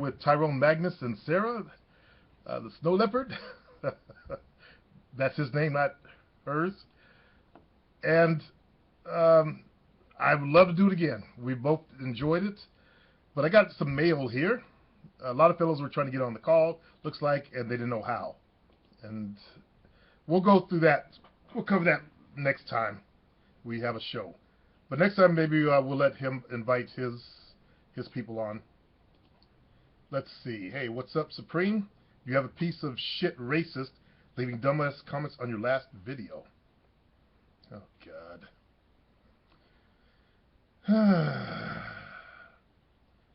with Tyrone Magnus and Sarah, the Snow Leopard. That's his name, not hers. And I would love to do it again. We both enjoyed it. But I got some mail here. A lot of fellows were trying to get on the call, looks like, and they didn't know how. And we'll go through that. We'll cover that next time we have a show. But next time, maybe we'll let him invite his people on. Let's see. Hey, what's up, Supreme? You have a piece of shit racist leaving dumbass comments on your last video. Oh, God.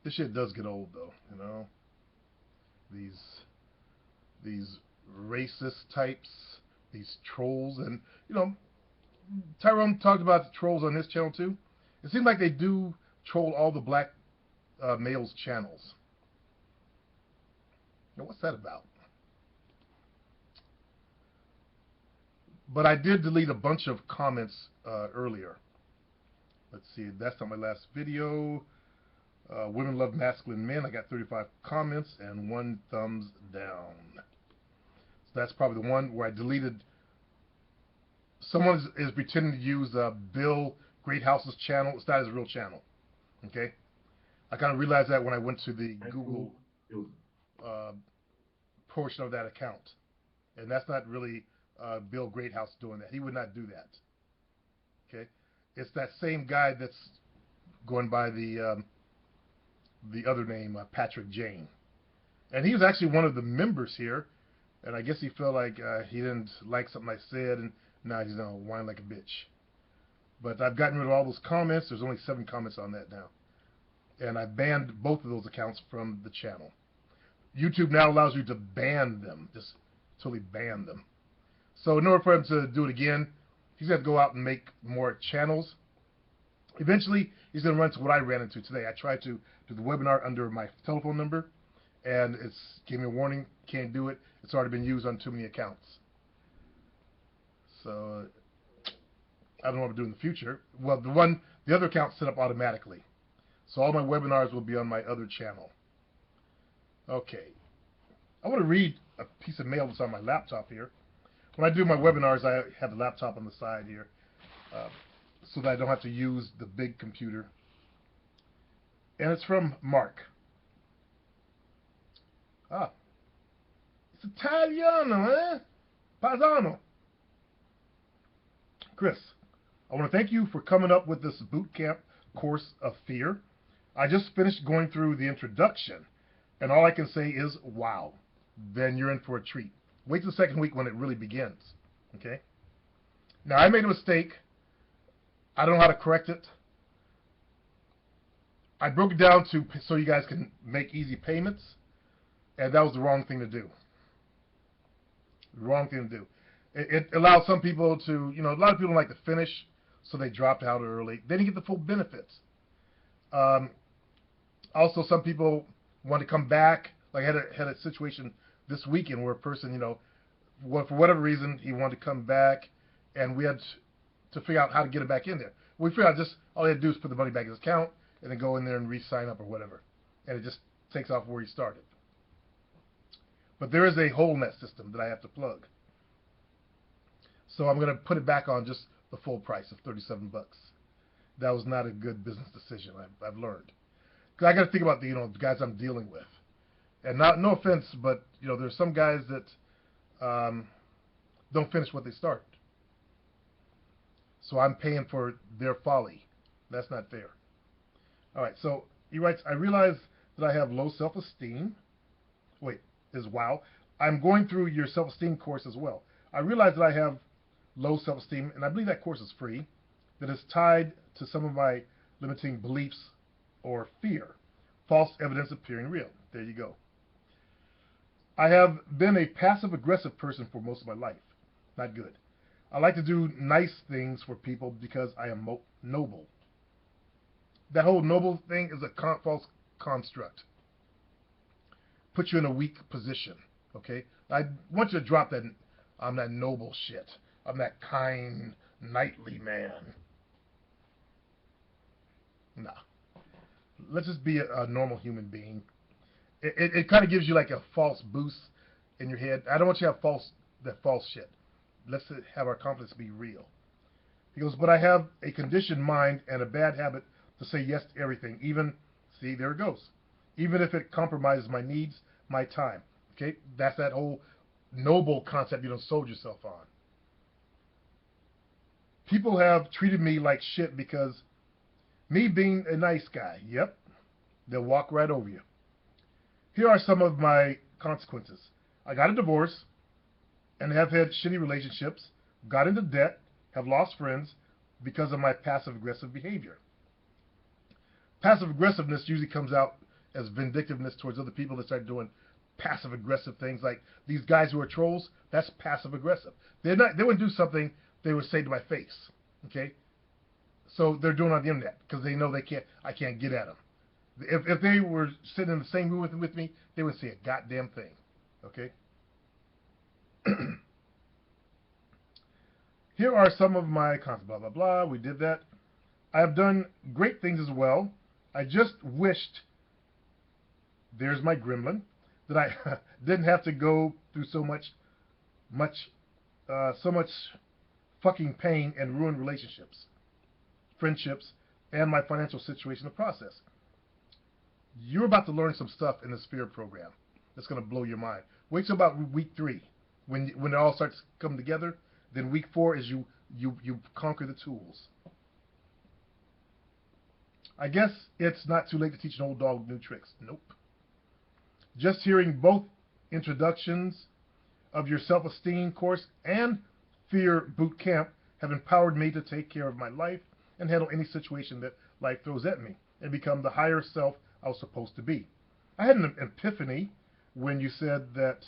This shit does get old, though, you know? These racist types, these trolls, and, you know, Tyrone talked about the trolls on his channel, too. It seems like they do troll all the black males' channels. Now, what's that about? But I did delete a bunch of comments earlier. Let's see, that's not my last video. Women love masculine men. I got 35 comments and 1 thumbs down. So that's probably the one where I deleted. Someone is pretending to use Bill Greathouse's channel. It's not his real channel. Okay? I kind of realized that when I went to the Google portion of that account. And that's not really Bill Greathouse doing that. He would not do that. Okay? It's that same guy that's going by the other name, Patrick Jane. And he was actually one of the members here, and I guess he felt like he didn't like something I said, and now he's going to whine like a bitch. But I've gotten rid of all those comments. There's only 7 comments on that now. And I banned both of those accounts from the channel. YouTube now allows you to ban them, just totally ban them. So in order for him to do it again, he's going to go out and make more channels. Eventually, he's going to run into what I ran into today. I tried to do the webinar under my telephone number, and it's gave me a warning, can't do it. It's already been used on too many accounts. So I don't know what to do in the future. Well, the other account's set up automatically. So all my webinars will be on my other channel. Okay. I want to read a piece of mail that's on my laptop here. When I do my webinars, I have the laptop on the side here so that I don't have to use the big computer. And it's from Mark. Ah. It's Italiano, eh? Paisano. Chris, I want to thank you for coming up with this boot camp course of fear. I just finished going through the introduction, and all I can say is, wow. Then you're in for a treat. Wait till the second week when it really begins. Okay? Now, I made a mistake. I don't know how to correct it. I broke it down so you guys can make easy payments, and that was the wrong thing to do. The wrong thing to do. It allows some people to, you know, a lot of people like to finish, so they dropped out early. They didn't get the full benefits. Also, some people want to come back. Like I had a situation this weekend where a person, you know, for whatever reason, he wanted to come back, and we had to figure out how to get him back in there. We figured out just all he had to do is put the money back in his account and then go in there and re-sign up or whatever. And it just takes off where he started. But there is a hole in that system that I have to plug. So I'm going to put it back on just the full price of 37 bucks. That was not a good business decision, I've learned. Because I got to think about the, you know, the guys I'm dealing with. And no offense, but, you know, there's some guys that don't finish what they start. So I'm paying for their folly. That's not fair. All right, so he writes, I realize that I have low self-esteem. Wait, is wow. I'm going through your self-esteem course as well. I realize that I have low self-esteem, and I believe that course is free, that is tied to some of my limiting beliefs or fear. False evidence appearing real. There you go. I have been a passive-aggressive person for most of my life. Not good. I like to do nice things for people because I am noble. That whole noble thing is a false construct. Put you in a weak position, okay? I want you to drop that, I'm that noble shit. I'm that kind, knightly man. Nah. Let's just be a normal human being. it kind of gives you like a false boost in your head. I don't want you to have that false shit. Let's have our confidence be real. He goes, but I have a conditioned mind and a bad habit to say yes to everything. Even, see, there it goes. Even if it compromises my needs, my time. Okay, that's that whole noble concept you done sold yourself on. People have treated me like shit because me being a nice guy. Yep, they'll walk right over you. Here are some of my consequences. I got a divorce and have had shitty relationships, got into debt, have lost friends because of my passive-aggressive behavior. Passive-aggressiveness usually comes out as vindictiveness towards other people that start doing passive-aggressive things. Like these guys who are trolls, that's passive-aggressive. They wouldn't do something they would say to my face, okay? So they're doing it on the internet because they know I can't get at them. If they were sitting in the same room with me, they would say a goddamn thing, okay? Here are some of my cons. Blah, blah, blah. We did that. I have done great things as well. I just wished, there's my gremlin, that I didn't have to go through so much fucking pain and ruin relationships, friendships, and my financial situation in the process. You're about to learn some stuff in the Sphere program that's going to blow your mind. Wait till about week 3 when it all starts coming together. Then week 4 is you conquer the tools. I guess it's not too late to teach an old dog new tricks. Nope. Just hearing both introductions of your self-esteem course and Fear Boot Camp have empowered me to take care of my life and handle any situation that life throws at me and become the higher self I was supposed to be. I had an epiphany when you said that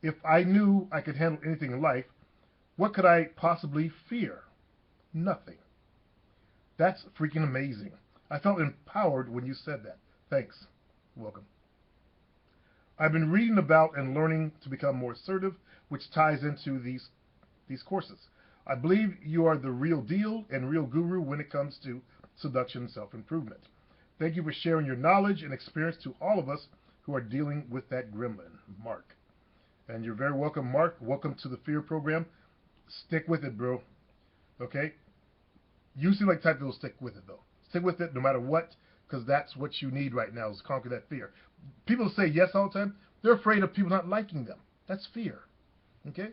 if I knew I could handle anything in life, what could I possibly fear? Nothing. That's freaking amazing. I felt empowered when you said that. Thanks. Welcome. I've been reading about and learning to become more assertive, which ties into these courses. I believe you are the real deal and real guru when it comes to seduction and self-improvement. Thank you for sharing your knowledge and experience to all of us who are dealing with that gremlin, Mark. And you're very welcome, Mark. Welcome to the Fear program. Stick with it, bro. Okay? You seem like the type that will stick with it, though. Stick with it no matter what, because that's what you need right now is to conquer that fear. People say yes all the time. They're afraid of people not liking them. That's fear. Okay?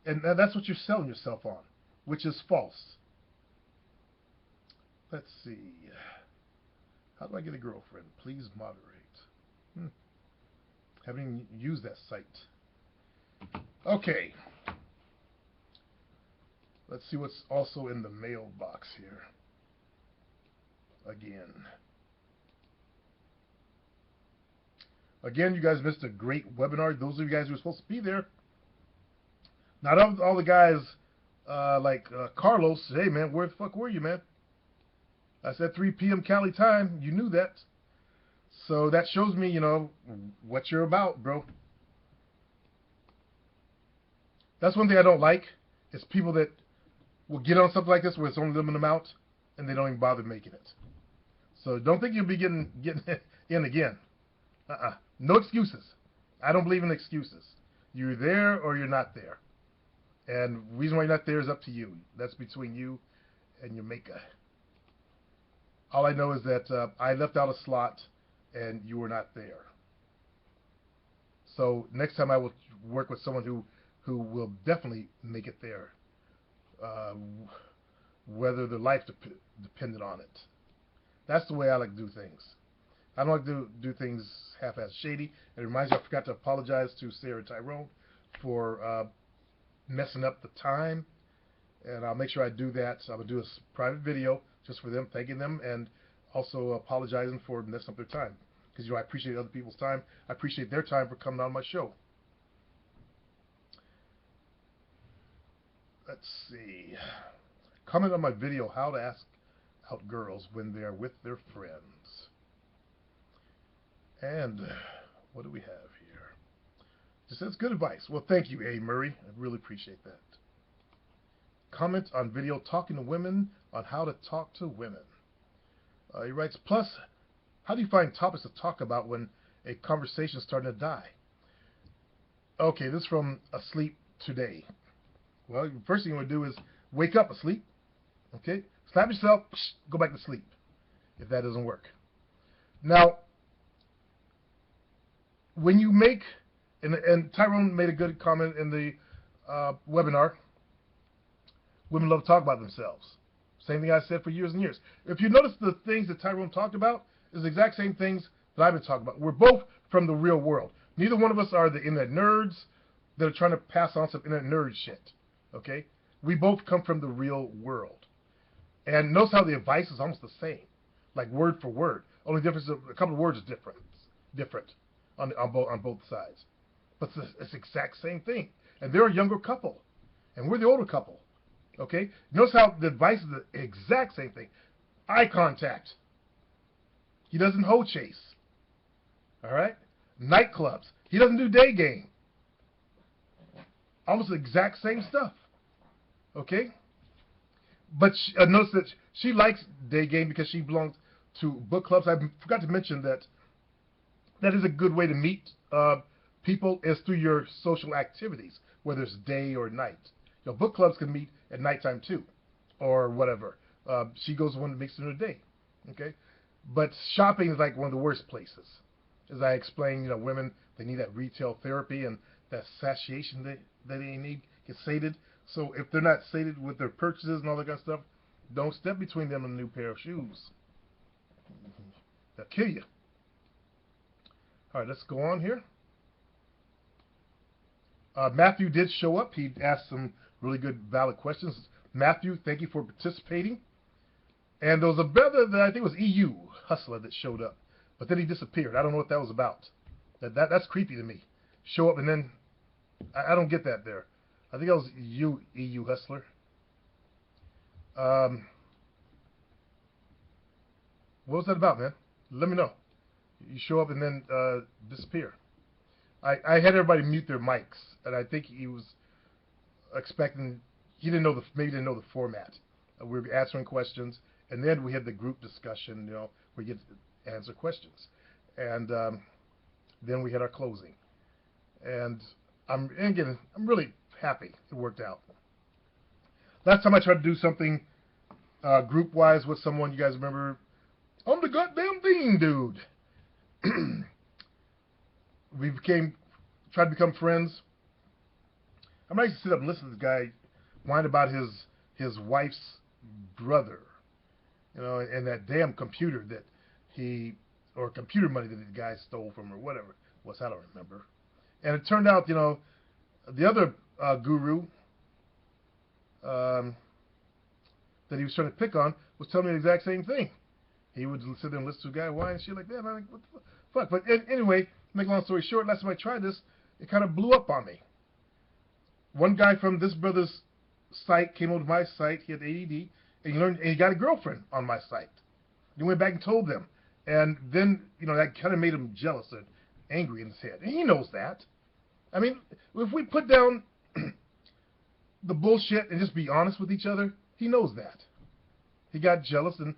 And that's what you're selling yourself on, which is false. Let's see. How do I get a girlfriend? Please moderate. Haven't even used that site. Okay. Let's see what's also in the mailbox here. Again, you guys missed a great webinar. Those of you guys who were supposed to be there. Not all the guys like Carlos. Hey, man, where the fuck were you, man? I said 3 p.m. Cali time. You knew that. So that shows me, you know, what you're about, bro. That's one thing I don't like, is people that will get on something like this where it's only limited amount and they don't even bother making it. So don't think you'll be getting in again. No excuses. I don't believe in excuses. You're there or you're not there. And the reason why you're not there is up to you. That's between you and your maker. All I know is that I left out a slot and you were not there. So next time I will work with someone who will definitely make it there, whether their life depended on it. That's the way I like to do things. I don't like to do things half-ass shady. It reminds me, I forgot to apologize to Sarah Tyrone for messing up the time, and I'll make sure I do that. So I'm going to do a private video just for them, thanking them, and also apologizing for messing up their time. Because, you know, I appreciate other people's time. I appreciate their time for coming on my show. Let's see. Comment on my video, how to ask out girls when they are with their friends. And what do we have here? It says good advice. Well, thank you, A. Murray. I really appreciate that. Comment on video, talking to women on how to talk to women. He writes, plus, how do you find topics to talk about when a conversation starting to die. Okay, this is from Asleep Today. Well, the first thing you want to do is wake up asleep. Okay, slap yourself, go back to sleep if that doesn't work. Now, when you make, and Tyrone made a good comment in the webinar, women love to talk about themselves. Same thing I said for years and years. If you notice, the things that Tyrone talked about is the exact same things that I've been talking about. We're both from the real world. Neither one of us are the internet nerds that are trying to pass on some internet nerd shit. Okay? We both come from the real world. And notice how the advice is almost the same, like word for word. Only difference is a couple of words is different on both sides. But it's the exact same thing. And they're a younger couple, and we're the older couple. Okay? Notice how the advice is the exact same thing. Eye contact. He doesn't hoe chase. All right? Nightclubs. He doesn't do day game. Almost the exact same stuff. Okay? But notice that she likes day game because she belongs to book clubs. I forgot to mention that that is a good way to meet people is through your social activities, whether it's day or night. You know, book clubs can meet at nighttime too, or whatever. She goes one that makes it in a day. Okay? But shopping is like one of the worst places. As I explained, you know, women, they need that retail therapy and that satiation that they need, get sated. So if they're not sated with their purchases and all that kind of stuff, don't step between them and a new pair of shoes. They'll kill you. All right, let's go on here. Matthew did show up. He asked some really good, valid questions. Matthew, thank you for participating. And there was a brother that I think was EU Hustler that showed up, but then he disappeared. I don't know what that was about. That's creepy to me. Show up and then I don't get that there. I think that was you, EU Hustler. What was that about, man? Let me know. You show up and then disappear. I had everybody mute their mics, and I think he was expecting. He didn't know maybe didn't know the format. We were answering questions, and then we had the group discussion. You know, where you get to answer questions, and then we had our closing. And I'm really happy it worked out. Last time I tried to do something group-wise with someone, you guys remember? I'm the goddamn thing, dude. We tried to become friends. I'm not going to sit up and listen to this guy whine about his wife's brother, you know, and that damn computer that or computer money that the guy stole from or whatever it was. I don't remember. And it turned out, you know, the other guru that he was trying to pick on was telling me the exact same thing. He would sit there and listen to a guy whine and shit like that. And I'm like, what the fuck? But anyway, make a long story short, last time I tried this, it kind of blew up on me. One guy from this brother's site came over to my site. He had ADD, and he got a girlfriend on my site. He went back and told them, and then, you know, that kind of made him jealous and angry in his head. And he knows that. I mean, if we put down the bullshit and just be honest with each other, he knows that. He got jealous and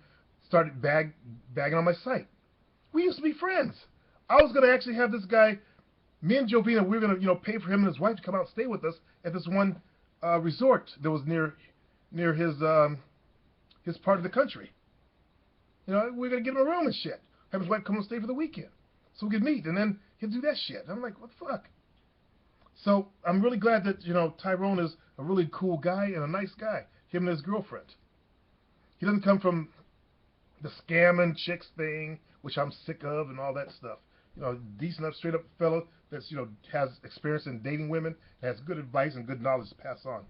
started bagging on my site. We used to be friends. I was going to actually have this guy, me and Jovina, we were going to, you know, pay for him and his wife to come out and stay with us at this one resort that was near his part of the country. You know, we are going to give him a room and shit. Have his wife come and stay for the weekend so we could meet, and then he'd do that shit. And I'm like, what the fuck? So I'm really glad that, you know, Tyrone is a really cool guy and a nice guy. Him and his girlfriend. He doesn't come from the scamming chicks thing, which I'm sick of, and all that stuff. You know, decent up, straight up fellow that's, you know, has experience in dating women, has good advice and good knowledge to pass on.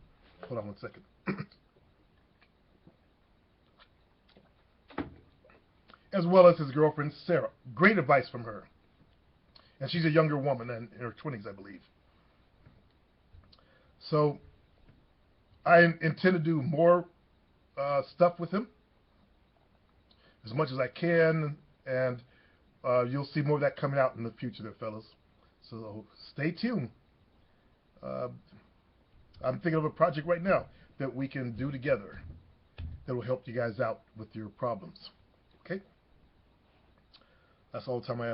Hold on one second. As well as his girlfriend, Sarah. Great advice from her. And she's a younger woman, in her 20s, I believe. So I intend to do more stuff with him as much as I can, and you'll see more of that coming out in the future there, fellas. So stay tuned. I'm thinking of a project right now that we can do together that will help you guys out with your problems. Okay? That's all the time I have.